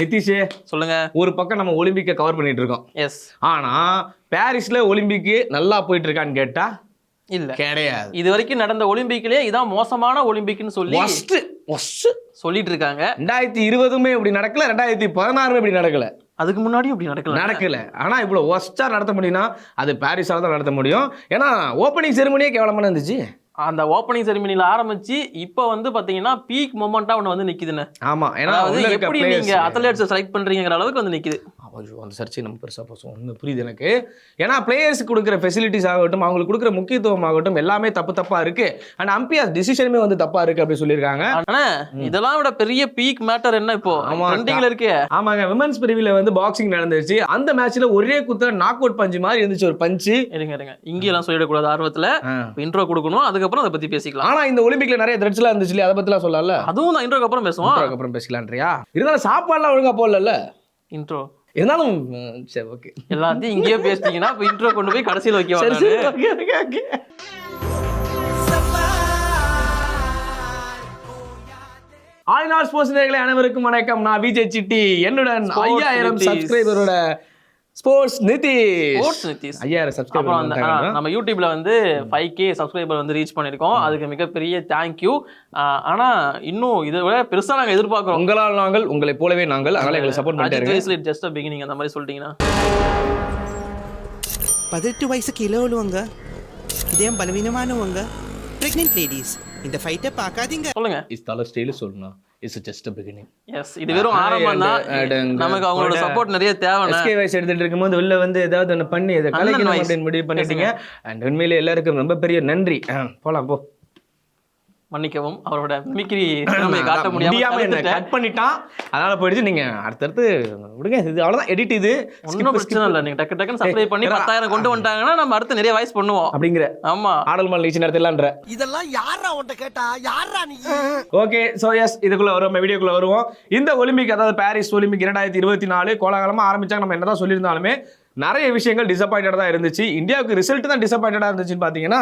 நிதிஷ் சொல்லுங்க. ஒரு பக்கம் நம்ம ஒலிம்பிக்கை கவர் பண்ணிட்டு இருக்கோம். எஸ். ஆனா பாரிஸ்ல ஒலிம்பிக் நல்லா போயிட்டு இருக்கான்னு கேட்டா இல்ல, கிடையாது. இது வரைக்கும் நடந்த ஒலிம்பிக்லயே இதான் மோசமான ஒலிம்பிக்னு சொல்லி சொல்லிட்டு இருக்காங்க. 2020 இப்படி நடக்கல, 2016 இப்படி நடக்கல, அதுக்கு முன்னாடியும் இப்படி நடக்கல. ஆனா இவ்வளவு ஒஸ்டா நடத்த முடியும்னா அது பாரிஸால தான் நடத்த முடியும். ஏன்னா ஓப்பனிங் செரிமனியே கேவலமா இருந்துச்சு. அந்த ஓப்பனிங் செரிமனில ஆரம்பிச்சு இப்ப வந்து பாத்தீங்கன்னா பீக் மொமெண்டா ஒன்னு வந்து நிக்குதுன்னு. ஆமா, ஏன்னா எப்படி நீங்க அத்லெட்ஸ் செலக்ட் பண்றீங்கற அளவுக்கு வந்து நிக்குது. அந்த சர்ச்சை நம்ம பெருசா பேசுவோம். ஒண்ணு புரியுது எனக்கு. ஏன்னா பிளேயர்ஸ்க்கு கொடுக்குற ஃபெசிலிட்டிஸ் ஆகட்டும், அவங்களுக்கு கொடுக்குற முக்கியத்துவம் ஆகட்டும், எல்லாமே தப்பா இருக்கு. அண்ட் அம்பையர் டிசிஷனுமே வந்து தப்பா இருக்கு அப்படி சொல்லியிருக்காங்க. ஆனா இதெல்லாம் விட பெரிய பீக் மேட்டர் என்ன இப்போ ட்ரெண்டிங்ல இருக்கு. ஆமாங்க, விமென்ஸ் பிரிவில வந்து பாக்ஸிங் நடந்துச்சு. அந்த மேட்ச்ல ஒரே குத்த நாக் அவுட் பஞ்ச் மாதிரி இருந்துச்சு. ஒரு பஞ்ச் இருங்க இங்க எல்லாம் சொல்லிடக்கூடாது, ஆர்வத்துல இன்ட்ரோ கொடுக்கணும், அதுக்கப்புறம் அதை பத்தி பேசிக்கலாம். ஆனா இந்த ஒலிம்பிக்ல நிறைய த்ரெட்ஸ் எல்லாம் இருந்துச்சு, அதை பத்திலாம் சொல்லல. அதுவும் நான் இன்ட்ரோக்கு அப்புறம் பேசுவோம். அப்புறம் பேசலாம்ன்றியா? இருந்தாலும் சாப்பாடுலாம் ஒழுங்கா போடல இன்ட்ரோ. இருந்தாலும் சரி, ஓகே, எல்லாத்தையும் இங்கேயே பேசிட்டீங்கன்னா இப்போ இன்ட்ரோ கொண்டு போய் கடைசியில் வைக்க. ஆல்நாள் ஸ்போர்ட்ஸ் நேயர்களே அனைவருக்கும் வணக்கம். நான் விஜய் சிட்டி, என்னுடன் 5000 சப்ஸ்கிரைபரோட ஸ்போர்ட்ஸ் நிதிஷ். 5000 சப்ஸ்கிரைபர் நம்ம யூடியூப்ல வந்து 5K சப்ஸ்கிரைபர் வந்து ரீச் பண்ணிருக்கோம். அதுக்கு மிகப்பெரிய தேங்க்யூ. ஆனா இன்னும் இதை விட பெருசா நாங்க எதிர்பார்க்கிறோம். உங்களால் நாங்கள், உங்களை போலவே நாங்கள், அதனால எங்களை சப்போர்ட் பண்ணிட்டு ஜஸ்ட் பிகினிங் அந்த மாதிரி சொல்லிட்டீங்கன்னா 18 வயசு கீழே உள்ளவங்க, இதயம் பலவீனமானவங்க, பிரெக்னென்ட் லேடிஸ் இந்த ஃபைட்டை பார்க்காதீங்க. சொல்லுங்க. இஸ்தால ஸ்டைல் சொல்லணும். It's just a beginning. Yes, இது வெறும் ஆரம்பம் தான். நமக்கு அவங்களோட சப்போர்ட் நிறைய தேவைனா. SK வைஸ் எடுத்துட்டு இருக்கும்போது வெளில வந்து ஏதாவது ஒன்று பண்ணி இதை கலைக்கணும் அப்படின்னு முடிவு பண்ணிட்டீங்க. அண்ட் உண்மையிலே எல்லாருக்கும் ரொம்ப பெரிய நன்றி. போலாம் போ. மன்னிக்கவும், அவரோட மிமிக்ரி திறமையை காட்ட முடியாம என்ன கட் பண்ணிட்டான், அதனால போயிடுச்சு. நீங்க அடுத்தடுத்து விடுங்க, இது அவ்வளவுதான், எடிட். இது ஒன்றும் பிரச்சனை இல்லை. நீங்க டக்கு டக்குன்னு சப்ஸ்கிரைப் பண்ணி 10,000 கொண்டு வந்துட்டாங்கன்னா நம்ம அடுத்து நிறைய வாய்ஸ் பண்ணுவோம் அப்படிங்கிற. ஆமா, ஆடல் மால் நிகழ்ச்சி நடத்தலான்ற. இதெல்லாம் யாரா உன்கிட்ட கேட்டா, யாரா நீ? ஓகே, சோ எஸ், இதுக்குள்ள வருவோம், வீடியோக்குள்ள வருவோம். இந்த ஒலிம்பிக், அதாவது பாரிஸ் ஒலிம்பிக் 2024 கோலாகலமா ஆரம்பிச்சாங்க. நம்ம என்னதான் சொல்லியிருந்தாலுமே நிறைய விஷயங்கள் டிசப்பாயிண்டடா தான் இருந்துச்சு. இந்தியாவுக்கு ரிசல்ட் தான் டிசப்பாயிண்டடா இருந்துச்சுன்னு பாத்தீங்கன்னா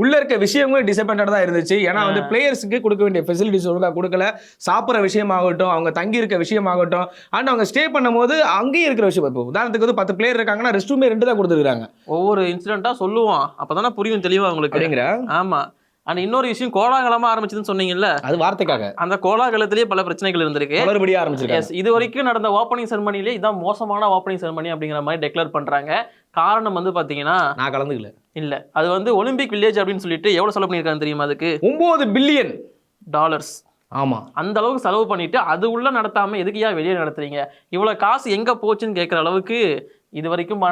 உள்ள இருக்க விஷயங்களும் டிசப்பாயிண்டடா தான் இருந்துச்சு. ஏன்னா வந்து பிளேயர்ஸுக்கு கொடுக்க வேண்டிய ஃபெசிலிட்டிஸ் ஒழுங்கா கொடுக்கல. சாப்பிட்ற விஷயமாகட்டும், அவங்க தங்கி இருக்க விஷயமாகட்டும், அண்ட் அவங்க ஸ்டே பண்ணும் போது அங்கேயும் இருக்கிற விஷயம். இப்போ உதாரணத்துக்கு வந்து 10 பிளேயர் இருக்காங்கன்னா ரெஸ்ட் ரூமே 2 தான் கொடுத்துருக்காங்க. ஒவ்வொரு இன்சிடென்ட்டா சொல்லுவோம், அப்பதானே புரியும் தெளிவா அவங்களுக்கு அப்படிங்கிற. ஆமா. அண்ட் இன்னொரு விஷயம், கோலாகலமா ஆரம்பிச்சதுன்னு சொன்னீங்கல்ல, அது வார்த்தைக்காக. அந்த கோலாகலத்திலேயே பல பிரச்சனைகள் இருந்திருக்கு. மறுபடியும் ஆரம்பிச்சிருக்காங்க. இது வரைக்கும் நடந்த ஓப்பனிங் செரமனிலே இதான் மோசமான ஓப்பனிங் செரமனி அப்படிங்கிற மாதிரி டெக்ளேர் பண்றாங்க. காரணம் வந்து பாத்தீங்கன்னா, நான் கலந்துக்கல இல்ல, அது வந்து ஒலிம்பிக் வில்லேஜ் அப்படின்னு சொல்லிட்டு எவ்வளவு செலவு பண்ணிருக்காங்க தெரியுமா? அதுக்கு $9 பில்லியன். ஆமா, அந்த அளவுக்கு செலவு பண்ணிட்டு அது உள்ள நடத்தாம எதுக்கு ஏன் வெளியே நடத்துறீங்க? இவ்வளவு காசு எங்க போச்சுன்னு கேட்கற அளவுக்கு இது வரைக்கும்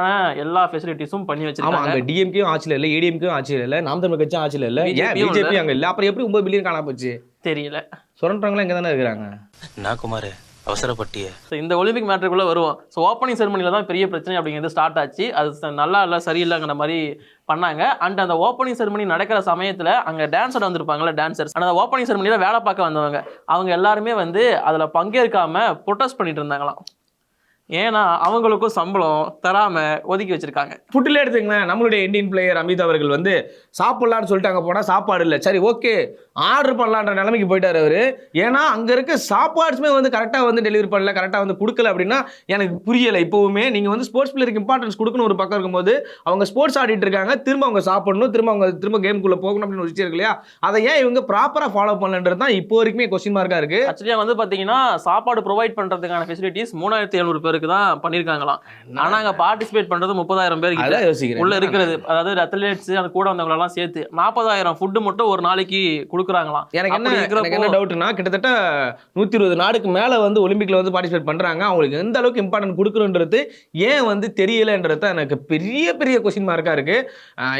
எல்லா ஃபெசிலிட்டிஸும் பண்ணி வச்சிருக்காங்க. அங்க டிஎம்கேயும் ஆட்சியில் இல்ல, ஏடிஎம்கேயும் ஆட்சியில் இல்ல, நாம் தமிழ் கட்சியும் ஆட்சியில் இல்ல, பிஜேபி அங்க இல்ல. அப்புறம் எப்படி 9 பில்லியன் காணா போச்சு தெரியல. சுரண்டவங்களும் இங்க தானே இருக்கிறாங்க. நான் குமார் அவசரப்பட்டிய. இந்த ஒலிம்பிக் மேட்டருக்குள்ள வருவோம். ஸோ ஓப்பனிங் செரமனில தான் பெரிய பிரச்சனை அப்படிங்கிறது ஸ்டார்ட் ஆச்சு. அது நல்லா இல்லை, சரியில்லைங்கிற மாதிரி பண்ணாங்க. அண்ட் அந்த ஓப்பனிங் செரமனி நடக்கிற சமயத்தில் அங்கே டான்ஸர் வந்திருப்பாங்கல்ல, டான்சர்ஸ். அந்த ஓப்பனிங் செரமனியில் வேலை பார்க்க வந்தவங்க அவங்க எல்லாருமே வந்து அதில் பங்கேற்காம ப்ரொட்டஸ்ட் பண்ணிட்டு இருந்தாங்களாம். ஏன்னா அவங்களுக்கும் சம்பளம் தராம ஒதுக்கி வச்சிருக்காங்க. ஃபுட்டில் எடுத்துக்கங்க, நம்மளுடைய இந்தியன் பிளேயர் அமித் அவர்கள் வந்து சாப்பிடலான்னு சொல்லிட்டு அங்கே போனால் சாப்பாடு இல்லை. சரி, ஓகே, ஆர்டர் பண்ணலான்ற நிலைமைக்கு போயிட்டார் அவர். ஏன்னா அங்கே இருக்க சாப்பாடுமே வந்து கரெக்டாக வந்து டெலிவரி பண்ணல, கரெக்டாக வந்து கொடுக்கல அப்படின்னா எனக்கு புரியலை. இப்போவுமே நீங்கள் வந்து ஸ்போர்ட்ஸ் பிளேயருக்கு இம்பார்ட்டன்ஸ் கொடுக்கணும் ஒரு பக்கம் இருக்கும்போது, அவங்க ஸ்போர்ட்ஸ் ஆடிட்டு இருக்காங்க, திரும்ப அவங்க சாப்பிடணும், திரும்ப கேமுக்குள்ளே போகணும் அப்படின்னு ஒரு விஷயம் இருக்கு இல்லையா? அதை ஏன் இவங்க ப்ராப்பராக ஃபாலோ பண்ணலன்றது தான் இப்போ வரைக்குமே கொஸ்டின் மார்க்காக இருக்குது. ஆக்சுவலியாக வந்து பார்த்தீங்கன்னா சாப்பாடு ப்ரொவைட் பண்ணுறதுக்கான ஃபெசிலிட்டிஸ் 3700 பேருக்கு தான் பண்ணியிருக்காங்களாம். ஆனால் அங்கே பார்ட்டிசிபேட் பண்ணுறது 30,000 பேருக்கு உள்ள இருக்கிறது. அதாவது அத்லெட்ஸ் அந்த கூட வந்தவங்களெல்லாம் சேர்த்து 40,000 ஃபுட்டு மட்டும் ஒரு நாளைக்கு கொடுக்குறாங்களாம். எனக்கு என்ன டவுட்னா, கிட்டத்தட்ட 120 நாடுக்கு மேலே வந்து ஒலிம்பிக்ல வந்து பார்ட்டிசிபேட் பண்ணுறாங்க. அவங்களுக்கு எந்த அளவுக்கு இம்பார்ட்டன்ட் கொடுக்குறன்றது ஏன் வந்து தெரியலைன்றது எனக்கு பெரிய கொஸ்டின் மார்க்காக இருக்குது.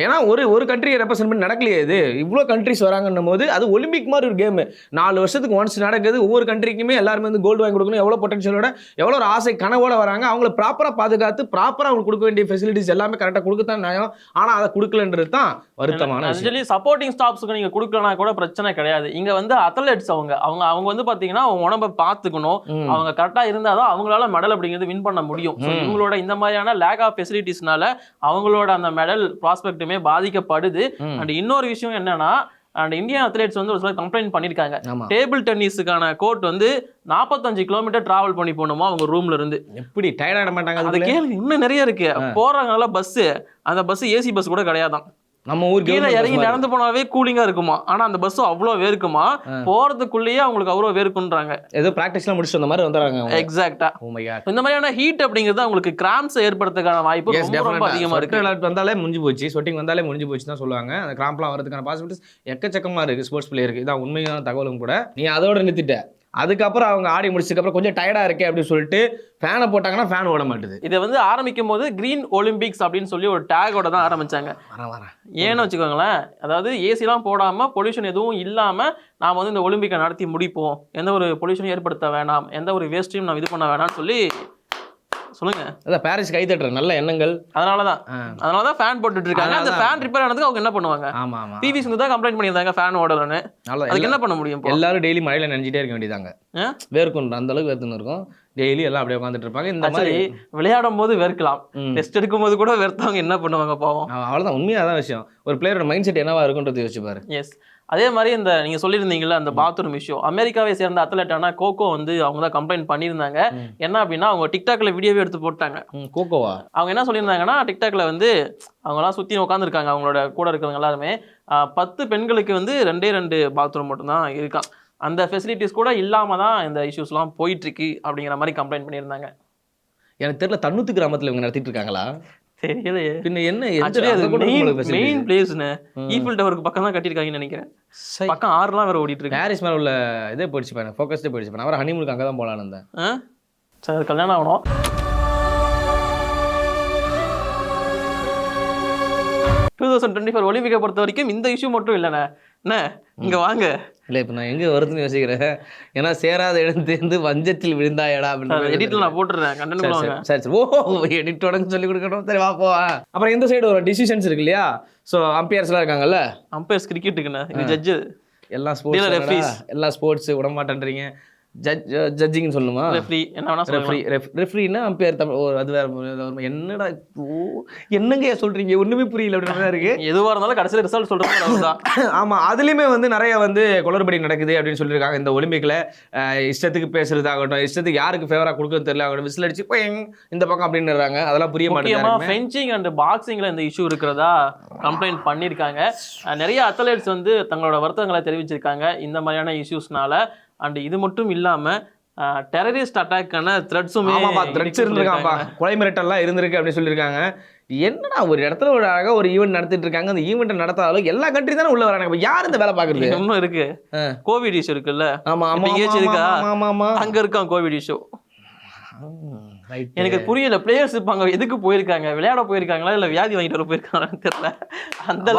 ஏன்னா ஒரு கண்ட்ரியை ரெப்ரசென்ட் பண்ணி நடக்கலையே இது. இவ்வளோ கண்ட்ரிஸ் வராங்கன்னும் போது அது ஒலிம்பிக் மாதிரி ஒரு கேமு, 4 வருஷத்துக்கு ஒன்ஸ் நடக்குது. ஒவ்வொரு கண்ட்ரிக்குமே எல்லாருமே வந்து கோல்டு வாங்கி கொடுக்கணும், எவ்வளோ பொட்டன்ஷியலோட, எவ்வளோ ஒரு ஆசை கனவோட வராங்க. அவங்களை ப்ராப்பராக பாதுகாத்து ப்ராப்பராக அவங்களுக்கு கொடுக்க வேண்டிய ஃபெசிலிட்டிஸ் எல்லாமே கரெக்டாக கொடுக்கத்தான் நியாயம். ஆனால் அதை கொடுக்கலன்றது தான் வருத்தமான. சப்போர்ட்டிங் ஸ்டாஃப்ஸ்க்கு நீங்கள் கொடுக்கலனா கூட பிரச்சனை கிடையாது. இங்க வந்து அத்லெட்ஸ் அவங்க வந்து பாத்தீங்கன்னா உடம்பை பார்த்துக்கணும், அவங்க கரெக்டா இருந்தாதான் அவங்களால மெடல் அப்படிங்கிறது வின் பண்ண முடியும். இவங்களோட இந்த மாதிரியான லேக் ஆஃப் ஃபெசிலிட்டிஸ்னால அவங்களோட அந்த மெடல் ப்ராஸ்பெக்ட்டுமே பாதிக்கப்படுது. அண்ட் இன்னொரு விஷயம் என்னன்னா, அண்ட் இந்தியன் அத்லெட்ஸ் வந்து ஒரு சில கம்ப்ளைண்ட் பண்ணியிருக்காங்க. ஆமா. டேபிள் டென்னிஸுக்கான கோர்ட் வந்து 45 கிலோமீட்டர் டிராவல் பண்ணி போகணுமா அவங்க ரூம்ல இருந்து. எப்படி டயர்ட் ஆட மாட்டாங்க அது அதுக்குள்ள? கேள்வி இன்னும் நிறைய இருக்கு. போறாங்கல்ல பஸ், அந்த பஸ் ஏசி பஸ் கூட கிடையாதான். நம்ம ஊர் கீழே இறங்கி நடந்து போனாவே கூலிங்கா இருக்குமா, ஆனா அந்த பஸ் அவ்வளோ வேர்க்குமா, போறதுக்குள்ளேயே அவங்களுக்கு அவ்வளோ வேர்க்குன்றாங்க. ஏதோ பிராக்டிஸ்லாம் முடிச்சுட்டு அந்த மாதிரி வந்துறாங்க. எக்ஸாக்டா. Oh my God. இந்த மாதிரியான ஹீட் அப்படிங்கிறது அவங்களுக்கு கிராம்ஸ் ஏற்படுறதுக்கான வாய்ப்பு ரொம்ப அதிகமா இருக்கு. அலர்ட் வந்தாலே முடிஞ்சு போச்சு, ஸ்வெட்டிங் வந்தாலே முடிஞ்சு போச்சு தான் சொல்லுவாங்க. அந்த கிராம்ப்லாம் வரதுக்கான பாசிபிலிட்டிஸ் எக்கச்சக்கமா இருக்கு ஸ்போர்ட்ஸ் பிளேயருக்கு. இதான் உண்மையான தகவலும் கூட. நீ அதோட நிறுத்திட்ட. அதுக்கப்புறம் அவங்க ஆடி முடிச்சதுக்கப்புறம் கொஞ்சம் டயர்டா இருக்கே அப்படின்னு சொல்லிட்டு ஃபேனை போட்டாங்கன்னா ஃபேன் ஓட மாட்டுது. இதை வந்து ஆரம்பிக்கும் போது கிரீன் ஒலிம்பிக்ஸ் அப்படின்னு சொல்லி ஒரு டேகோட தான் ஆரம்பிச்சாங்க. ஏன்னு வச்சுக்கோங்களேன், அதாவது ஏசிலாம் போடாம பொல்யூஷன் எதுவும் இல்லாம நாம வந்து இந்த ஒலிம்பிக்கை நடத்தி முடிப்போம், எந்த ஒரு பொல்யூஷனும் ஏற்படுத்த வேணாம், எந்த ஒரு வேஸ்ட்டையும் நம்ம இது பண்ண வேணாம்னு சொல்லி சொல்லுங்க. அதான் பாரிஸ் கை தட்டுற நல்ல எண்ணங்கள். அதனாலதான் ஃபேன் போட்டுட்டு இருக்காங்க. அந்த ஃபேன் ரிப்பேர் ஆனதுக்கு அவங்க என்ன பண்ணுவாங்க? ஆமா ஆமா. பிவி சிந்து தான் கம்ப்ளைண்ட் பண்ணியிருந்தாங்க ஃபேன் ஓடலன்னு. அதுக்கு என்ன பண்ண முடியும்? எல்லாரும் டெய்லி மழையில நினைச்சிட்டே இருக்க வேண்டியதாங்க. வேர்க்கும் அந்த அளவுக்கு வேர்த்துன்னு இருக்கும். டெய்லி எல்லாம் அப்படியே உட்காந்துட்டு இருப்பாங்க. இந்த மாதிரி விளையாடும் போது வேர்க்கலாம், டெஸ்ட் எடுக்கும் போது கூட வேர்த்தவங்க என்ன பண்ணுவாங்க பாவம். அவ்வளவுதான், உண்மையாதான் விஷயம். ஒரு பிளேயரோட மைண்ட் செட் என்னவா இருக்குன்றது யோசிச்சு பாரு. எஸ். அதே மாதிரி இந்த நீங்க சொல்லியிருந்தீங்கல்ல அந்த பாத்ரூம் இஷ்யூ, அமெரிக்காவை சேர்ந்த அத்லெட்டான கோகோ வந்து அவங்க தான் கம்ப்ளைண்ட் பண்ணியிருந்தாங்க. என்ன அப்படின்னா அவங்க டிக்டாக்ல வீடியோவே எடுத்து போட்டாங்க. கோகோவா? அவங்க என்ன சொல்லியிருந்தாங்கன்னா, டிக்டாக்ல வந்து அவங்களாம் சுற்றி உட்காந்துருக்காங்க, அவங்களோட கூட இருக்கிறவங்க எல்லாருமே 10 பெண்களுக்கு வந்து 2 பாத்ரூம் மட்டும்தான் இருக்கான். அந்த ஃபெசிலிட்டிஸ் கூட இல்லாம தான் இந்த இஷ்யூஸ்லாம் போயிட்டு இருக்கு அப்படிங்கிற மாதிரி கம்ப்ளைண்ட் பண்ணியிருந்தாங்க. எனக்கு தெரியல, தன்னூத்து கிராமத்துல இவங்க நடத்திட்டு இருக்காங்களா தெரியலையே. பின்ன என்ன மெயின் பிளேஸ்னு ஈஃபில் டவருக்கு பக்கம் தான் கட்டியிருக்காங்கன்னு நினைக்கிறேன். பக்கம் 6லாம் வேற ஓடிட்டு இருக்கு. பாரிஸ் மேல உள்ள இதே போயிடுச்சு பாருங்க, ஃபோக்கஸ்டே போயிடுச்சு பாருங்க. அவரை ஹனிமூனுக்கு அங்கே தான் போகலான்னு இருந்தேன். சார் கல்யாணம் ஆகணும். ஒலிம்பிக்கை பொறுத்த வரைக்கும் இந்த இஷ்யூ மட்டும் இல்லைண்ணே. என்ன இங்க வாங்க. இல்லை, இப்போ நான் எங்கே வருதுன்னு யோசிக்கிறேன். ஏன்னா சேராத இடந்து வஞ்சத்தில் விழுந்தாயடா அப்படின்னு எடிட்டில் நான் போட்டுறேன். கண்டென்ட் சரி சரி. ஓ, எடிட்டோட சொல்லி கொடுக்கணும். சரி வா போவா. அப்புறம் இந்த சைடு ஒரு டிசிஷன்ஸ் இருக்கு இல்லையா? ஸோ அம்பையர்ஸ்லாம் இருக்காங்கல்ல. அம்பையர்ஸ் கிரிக்கெட்டுக்குண்ணே, இது ஜட்ஜு. எல்லா ஸ்போர்ட்ஸ் எல்லா ஸ்போர்ட்ஸ் விட மாட்டேன்றீங்க. ஜட்ஜிங்னு சொல்லுமா? ரெஃப்ரினா அம்பையர். அது வேற என்னடா என்னங்க சொல்றீங்க, ஒண்ணுமே புரியல அப்படின்னு இருக்கு. எதுவா இருந்தாலும் கடைசியில் ரிசல்ட் சொல்றாங்க. ஆமா, அதுலயுமே வந்து நிறைய வந்து குளறுபடி நடக்குது அப்படின்னு சொல்லியிருக்காங்க. இந்த ஒலிம்பிக்ல இஷ்டத்துக்கு பேசுறதாகட்டும், இஷ்டத்துக்கு யாருக்கு ஃபேவரா கொடுக்குறது தெரியல ஆகட்டும், விசில் அடிச்சு இந்த பக்கம் அப்படின்னு அதெல்லாம் புரிய மாட்டேங்குது. ஃபென்சிங் அண்ட் பாக்ஸிங்ல இந்த இஷ்யூ இருக்கிறதா கம்ப்ளைண்ட் பண்ணியிருக்காங்க. நிறைய அத்லெட்ஸ் வந்து தங்களோட வருத்தங்களை தெரிவிச்சிருக்காங்க இந்த மாதிரியான இஷ்யூஸ்னால. அண்ட் இது மட்டும் இல்லாம டெரரிஸ்ட் அட்டாக்கான த்ரெட்ஸுமே இருந்திருக்காங்கப்பா, கொலை மிரட்டல்லாம் இருந்திருக்கு அப்படின்னு சொல்லியிருக்காங்க. என்னடா ஒரு இடத்துல ஒரு அழகா ஒரு ஈவெண்ட் நடத்திட்டு இருக்காங்க, அந்த ஈவெண்ட் நடத்தாலும் எல்லா கண்ட்ரி தானே உள்ள வராங்க. யார் இந்த வேலை பாக்குறது? இன்னும் இருக்கு கோவிட் இஷ்யூ இருக்குல்ல. ஆமா அங்க இருக்கான் கோவிட் இஷ்யூ. எனக்கு புரியல, பிளேயர்ஸ் இருப்பாங்க எதுக்கு போயிருக்காங்க, விளையாட போயிருக்காங்களா இல்ல வியாதி வாங்கிட்டு வர போயிருக்காங்கன்னு தெரியல. அந்த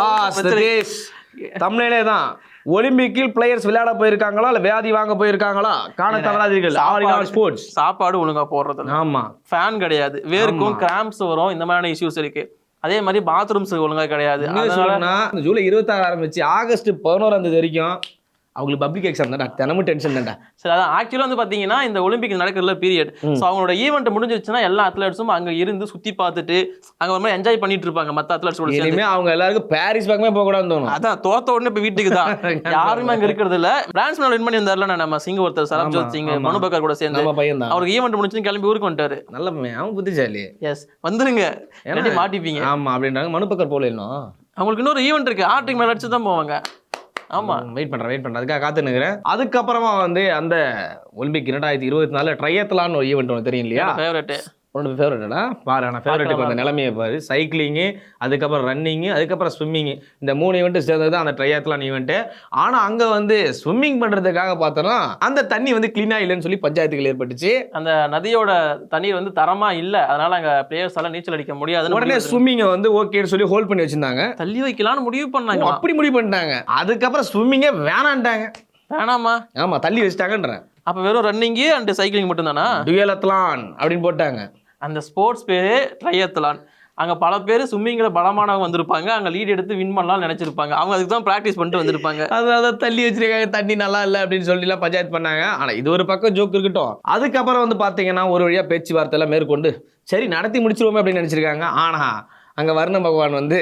தமிழ்லே தான் ஒலிம்பிக்கில் பிளேயர்ஸ் விளையாட போயிருக்காங்களா இல்ல வியாதி வாங்க போயிருக்காங்களா காண தவறாதீர்கள். ஸ்போர்ட்ஸ் சாப்பாடு ஒழுங்கா போடுறது, ஆமா ஃபேன் கிடையாது, வேர்க்கும் கிராம்ப்ஸ் வரும், இந்த மாதிரியான இஷ்யூஸ் இருக்கு. அதே மாதிரி பாத்ரூம்ஸ் ஒழுங்கா கிடையாது. ஜூலை 26 ஆரம்பிச்சு ஆகஸ்ட் 11 வரைக்கும் அவங்களுக்கு பப்ளிக் எக்ஸாம் தான்டா, தினமும் டென்ஷன் தான்டா. சரி, அதான் ஆக்சுவலாக வந்து பார்த்தீங்கன்னா இந்த ஒலிம்பிக் நடக்கிறதுல பீரியட். ஸோ அவங்களோட ஈவெண்ட் முடிஞ்சிருச்சுன்னா எல்லா அத்லெட்ஸும் அங்கே இருந்து சுற்றி பார்த்துட்டு அங்கே ஒரு மாதிரி என்ஜாய் பண்ணிட்டு இருப்பாங்க மற்ற அத்லெட்ஸ். இனிமே அவங்க எல்லாருக்கும் பாரிஸ் பக்கமே போகக்கூடாதுன்னு தோணும். அதான் தோத்த உடனே இப்போ வீட்டுக்கு தான் யாருமே அங்கே இருக்கிறது இல்லை. பிரான்ஸ் மேலே வின் பண்ணி வந்தார்ல நம்ம சிங், ஒருத்தர் சரப்ஜோத் சிங், மனு பக்கர் கூட சேர்ந்து பையன் தான். அவருக்கு ஈவெண்ட் முடிச்சுன்னு கிளம்பி ஊருக்கு வந்துட்டாரு. நல்ல பையன், அவன் புத்திசாலி. எஸ், வந்துருங்க மாட்டிப்பீங்க. ஆமா அப்படின்றாங்க. மனு பக்கர் போல இன்னும் அவங்களுக்கு இன்னொரு ஈவெண்ட் இருக்கு, ஆர்டிக் மேலே அடிச்சு தான் போவாங்க. ஆமா, வெயிட் பண்றேன் அதுக்காக காத்து நிற்கிறேன். அதுக்கப்புறமா வந்து அந்த ஒலிம்பிக் 2024 ட்ரையத்லான் ஒரு ஈவெண்ட் ஒன்று தெரியும் இல்லையா? ஃபேவரட். உன்னோட ஃபேவரட்டா பாரு. ஆனால் ஃபேவரட்டுக்கு அந்த நிலைமையை பாரு. சைக்கிளிங்கு, அதுக்கப்புறம் ரன்னிங்கு, அதுக்கப்புறம் ஸ்விம்மிங்கு, இந்த 3 ஈவெண்ட்டு சேர்ந்தது தான் அந்த ட்ரையத்லான் ஈவெண்ட்டு. ஆனால் அங்கே வந்து ஸ்விம்மிங் பண்ணுறதுக்காக பார்த்தோன்னா அந்த தண்ணி வந்து க்ளீனாக இல்லைன்னு சொல்லி பஞ்சாயத்துகள் ஏற்பட்டுச்சு. அந்த நதியோட தண்ணீர் வந்து தரமாக இல்லை, அதனால அங்கே பிளேயர்ஸால நீச்சல் அடிக்க முடியாது. உடனே ஸ்விம்மிங்கை வந்து ஓகேன்னு சொல்லி ஹோல்ட் பண்ணி வச்சிருந்தாங்க, தள்ளி வைக்கலான்னு முடிவு பண்ணாங்க. அப்படி முடிவு பண்ணிட்டாங்க. அதுக்கப்புறம் ஸ்விம்மிங்கே வேணான்ட்டாங்க. வேணாமா? ஆமாம், தள்ளி வச்சுட்டாங்கன்றேன். அப்போ வெறும் ரன்னிங்கு அண்ட் சைக்கிளிங் மட்டும் தானா? டுயலத்லான் அப்படின்னு போட்டாங்க. அந்த ஸ்போர்ட்ஸ் பேரு ட்ரையத்லான். அங்கே பல பேர் ஸ்விம்மிங்கில் பலமானவங்க வந்திருப்பாங்க, அங்கே லீட் எடுத்து வின் பண்ணலாம்னு நினச்சிருப்பாங்க. அவங்க அதுக்கு தான் ப்ராக்டிஸ் பண்ணிட்டு வந்திருப்பாங்க. அதை தள்ளி வச்சிருக்காங்க, தண்ணி நல்லா இல்லை அப்படின்னு சொல்லிலாம் பஞ்சாயத்து பண்ணாங்க. ஆனால் இது ஒரு பக்கம் ஜோக் இருக்கட்டும். அதுக்கப்புறம் வந்து பார்த்தீங்கன்னா ஒரு வழியாக பேச்சுவார்த்தையெல்லாம் மேற்கொண்டு சரி நடத்தி முடிச்சிருவோமே அப்படின்னு நினச்சிருக்காங்க. ஆனால் அங்கே வருண பகவான் வந்து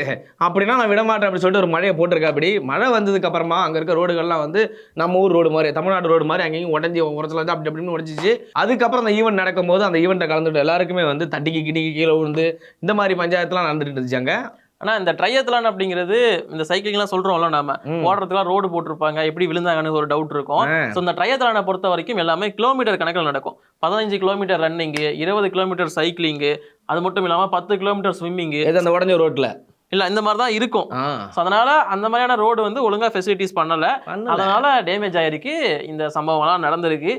அப்படின்னா நான் விடமாட்டேன் அப்படின்னு சொல்லிட்டு ஒரு மழையை போட்டிருக்கா. அப்படி மழை வந்ததுக்கு அப்புறமா அங்கே இருக்க ரோடுகள்லாம் வந்து நம்ம ஊர் ரோடு மாதிரி, தமிழ்நாடு ரோடு மாதிரி அங்கேயும் உடஞ்சி உரத்துல வந்து அப்படி அப்படின்னு உடஞ்சிச்சு. அதுக்கப்புறம் அந்த ஈவெண்ட் நடக்கும்போது அந்த ஈவெண்ட்டை கலந்துட்டு எல்லாருக்குமே வந்து தட்டிக்கு கிட்டிக்கு கீழே விழுந்து இந்த மாதிரி பஞ்சாயத்துலாம் நடந்துட்டு இருந்துச்சாங்க. ஆனா இந்த ட்ரையத்லான் அப்படிங்கிறது இந்த சைக்கிள்லாம் சொல்றோம்ல, நாம ஓடுறதுக்குலாம் ரோடு போட்டிருப்பாங்க, எப்படி விழுந்தாங்கன்னு ஒரு டவுட் இருக்கும். ஸோ இந்த ட்ரையத்லானை பொறுத்த வரைக்கும் எல்லாமே கிலோமீட்டர் கணக்கில் நடக்கும். 15 கிலோமீட்டர் ரன்னிங்கு, 20 கிலோமீட்டர் சைக்கிளிங்கு, அது மட்டும் இல்லாமல் 10 கிலோமீட்டர் ஸ்விம்மிங்கு, அந்த உடஞ்ச ரோட்ல இல்ல இந்த மாதிரி தான் இருக்கும். ஸோ அதனால அந்த மாதிரியான ரோடு வந்து ஒழுங்கா ஃபெசிலிட்டிஸ் பண்ணல, அதனால டேமேஜ் ஆயிருக்கு. இந்த சம்பவம்லாம் நடந்திருக்கு.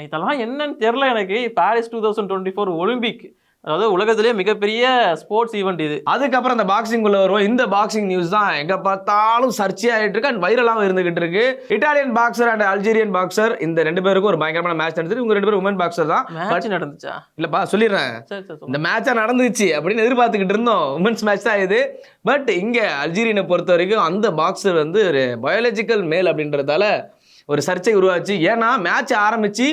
இதெல்லாம் என்னன்னு தெரியல எனக்கு. பாரிஸ் 2024 ஒலிம்பிக், அதாவது உலகத்திலேயே மிகப்பெரிய ஸ்போர்ட்ஸ் ஈவெண்ட் இது. அதுக்கப்புறம் அந்த பாக்ஸிங் உள்ள வருவோம். இந்த பாக்ஸிங் நியூஸ் தான் எங்க பார்த்தாலும் சர்ச்சை ஆயிட்டு இருக்கு அண்ட் வைரலாகவும் இருந்துகிட்டு இருக்கு. Italian boxer and Algerian boxer, இந்த 2 பேருக்கும் ஒரு பயங்கரமான மேட்ச் நடந்துச்சு. இவங்க 2 பேரும் உமன் பாக்ஸர் தான். மேட்ச் நடந்துச்சா? இல்லப்பா சொல்லிடுறேன், இந்த மேட்சா நடந்துச்சு அப்படின்னு எதிர்பார்த்துக்கிட்டு இருந்தோம். உமன்ஸ் மேட்ச் தான் இது. பட் இங்க அல்ஜீரியனை பொறுத்த வரைக்கும் அந்த பாக்ஸர் வந்து ஒரு பயாலஜிக்கல் மேல் அப்படின்றதால ஒரு சர்ச்சை உருவாச்சு. ஏன்னா மேட்ச் ஆரம்பிச்சு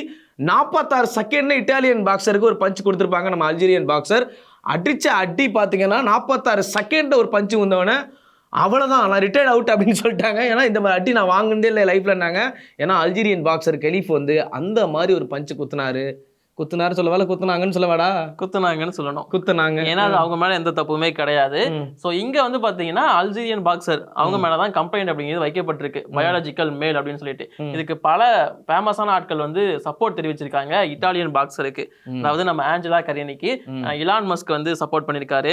46 செகண்ட்ல இட்டாலியன் பாக்ஸருக்கு ஒரு பஞ்ச் கொடுத்துருப்பாங்க. நம்ம அல்ஜீரியன் பாக்ஸர் அடிச்ச அடி பார்த்தீங்கன்னா 46 செகண்ட்ல ஒரு பஞ்சு வந்தவொடனே அவ்வளோதான், நான் ரிட்டையர்ட் அவுட் அப்படின்னு சொல்லிட்டாங்க. ஏன்னா இந்த மாதிரி அடி நான் வாங்கினதே இல்லை லைஃப்லன்னாங்க. ஏன்னா அல்ஜீரியன் பாக்ஸர் கெலிஃப் வந்து அந்த மாதிரி ஒரு பஞ்சு குத்துனாரு சொல்ல வேலை குத்துனாங்கன்னு சொல்லவாடா, குத்துனாங்கன்னு சொல்லணும், குத்துனாங்க. ஏன்னா அது அவங்க மேல எந்த தப்புமே கிடையாது. ஸோ இங்க வந்து பாத்தீங்கன்னா அல்ஜீரியன் பாக்ஸர் அவங்க மேலதான் கம்ப்ளைண்ட் அப்படிங்கிறது வைக்கப்பட்டிருக்கு, பயாலஜிக்கல் மேல் அப்படின்னு சொல்லிட்டு. இதுக்கு பல ஃபேமஸான ஆட்கள் வந்து சப்போர்ட் தெரிவிச்சிருக்காங்க இட்டாலியன் பாக்ஸருக்கு. அதாவது நம்ம ஆஞ்சலா கரியனிக்கு, இலான் மஸ்க் வந்து சப்போர்ட் பண்ணிருக்காரு,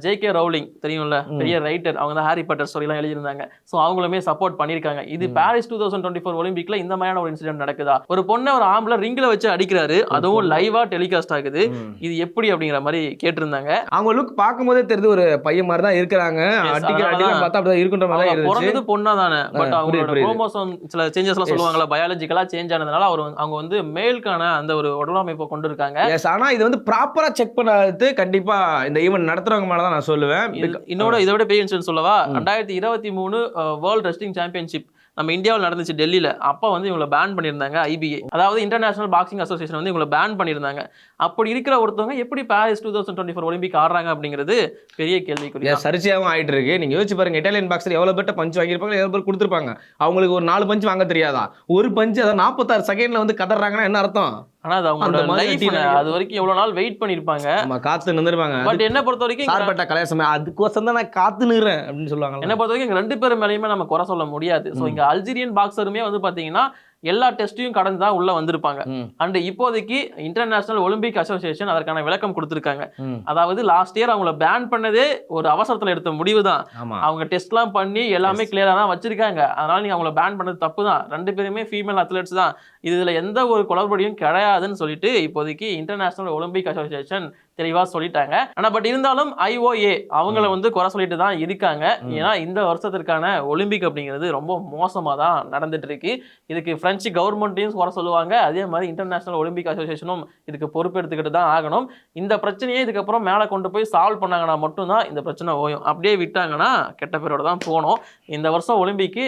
ஜே.கே. ரவுலிங் தெரியும்ல, பெரிய ரைட்டர், அவங்க தான் ஹாரி பாட்டர் ஸ்டோரி எல்லாம் எழுதியிருந்தாங்க. ஸோ அவங்களுமே சப்போர்ட் பண்ணிருக்காங்க. இது பாரிஸ் 2024 ஒலிம்பிக்ல இந்த மாதிரியான ஒரு இன்சிடென்ட் நடக்குதா? ஒரு பொண்ணை ஒரு ஆம்பளை ரிங்ல வச்சு அடிக்கிறாரு, அதுவும் லைவா டெலிகாஸ்ட் ஆகுது, இது எப்படி அப்படிங்கிற மாதிரி கேட்டிருந்தாங்க. அவங்க லுக் பார்க்கும்போதே தெரியுது ஒரு பையன் மாதிரி தான் இருக்காங்க. அடிக்கிற அடிலாம் பார்த்தா அப்படிதான் இருக்குன்ற மாதிரி தான் இருந்துச்சு. பிறந்தது பொண்ணா தானே, பட் அவங்களோட குரோமோசோம் சில சேஞ்சஸ் எல்லாம் சொல்லுவாங்கல்ல, பயாலஜிக்கலா சேஞ்ச் ஆனதுனால அவங்க வந்து மேலுக்கான அந்த ஒரு உடலமைப்பை கொண்டு இருக்காங்க. ஆனா இது வந்து ப்ராப்பரா செக் பண்ணாது கண்டிப்பா இந்த ஈவென்ட் நடத்துறவங்க மேல தான் நான் சொல்லுவேன். இன்னோட இதோட பெரிய இன்சிடென்ட் சொல்லவா, 2023 வேர்ல்ட் ரெஸ்லிங் சாம்பியன்ஷிப் நம்ம இந்தியாவில் நடந்துச்சு டெல்லியில். அப்போ வந்து இவங்களை பேன் பண்ணியிருந்தாங்க IBA, அதாவது இன்டர்நேஷனல் பாக்ஸிங் அசோசியேஷன் வந்து இவங்களை பேன் பண்ணியிருந்தாங்க. அப்படி இருக்கிற ஒருத்தவங்க எப்படி பாரிஸ் 2024 ஒலிம்பிக் ஆடுறாங்க அப்படிங்கிறது பெரிய கேள்விக்குரிய சர்ச்சையாகவும் ஆயிட்டு இருக்கு. நீங்க யோசிச்சு பாருங்க, இட்டாலியன் பாக்ஸர் எவ்வளவு பேர்ட்ட பஞ்ச் வாங்கியிருப்பாங்க, எவ்வளவு பேர் கொடுத்துருப்பாங்க. அவங்களுக்கு ஒரு 4 பஞ்ச் வாங்க தெரியாதா? ஒரு பஞ்ச் அதை 46 செகண்ட்ல வந்து கதறாங்கன்னா என்ன அர்த்தம்? ஆனா அது அவங்களோட லைஃப், அது வரைக்கும் எவ்வளவு நாள் வெயிட் பண்ணிருப்பாங்க, காத்து நின்றுருப்பாங்க. பட் என்ன பொறுத்த வரைக்கும் சார்பட்ட கலையரசமே அதுக்கோசம் தான் நான் காத்து நிறேன் அப்படின்னு சொல்லுவாங்க. என்ன பொறுத்த வரைக்கும் 2 பேர் மேலேயுமே நம்ம குறை சொல்ல முடியாது. ஸோ இங்க அல்ஜீரியன் பாக்ஸருமே வந்து பாத்தீங்கன்னா எல்லா டெஸ்ட்டையும் கடந்து தான் உள்ள வந்திருப்பாங்க. அண்ட் இப்போதைக்கு இன்டர்நேஷனல் ஒலிம்பிக் அசோசியேஷன் அதற்கான விளக்கம் கொடுத்திருக்காங்க. அதாவது லாஸ்ட் இயர் அவங்கள பேன் பண்ணதே ஒரு அவசரத்துல எடுத்த முடிவு தான். அவங்க டெஸ்ட் எல்லாம் பண்ணி எல்லாமே கிளியரா தான் வச்சிருக்காங்க. அதனால நீங்க அவங்கள பேன் பண்ணது தப்பு தான். 2 பேருமே ஃபீமேல் அத்லெட்ஸ் தான், இதுல எந்த ஒரு குளறுபடியும் கிடையாதுன்னு சொல்லிட்டு இப்போதைக்கு இன்டர்நேஷனல் ஒலிம்பிக் அசோசியேஷன் தெளிவா சொல்லிட்டாங்க. ஆனா பட் இருந்தாலும் IOA அவங்கள வந்து குறை சொல்லிட்டு தான் இருக்காங்க. ஏன்னா இந்த வருஷத்திற்கான ஒலிம்பிக் அப்படிங்கிறது ரொம்ப மோசமா தான் நடந்துட்டு இருக்கு. இதுக்கு பிரெஞ்சு கவர்மெண்ட்டையும் குறை சொல்லுவாங்க, அதே மாதிரி இன்டர்நேஷனல் ஒலிம்பிக் அசோசியேஷனும் இதுக்கு பொறுப்பெடுத்துக்கிட்டு தான் ஆகணும். இந்த பிரச்சனையை இதுக்கப்புறம் மேலே கொண்டு போய் சால்வ் பண்ணாங்கன்னா மட்டும்தான் இந்த பிரச்சனை ஓயும். அப்படியே விட்டாங்கன்னா கெட்ட பேரோட தான் போகணும். இந்த வருஷம் ஒலிம்பிக்கு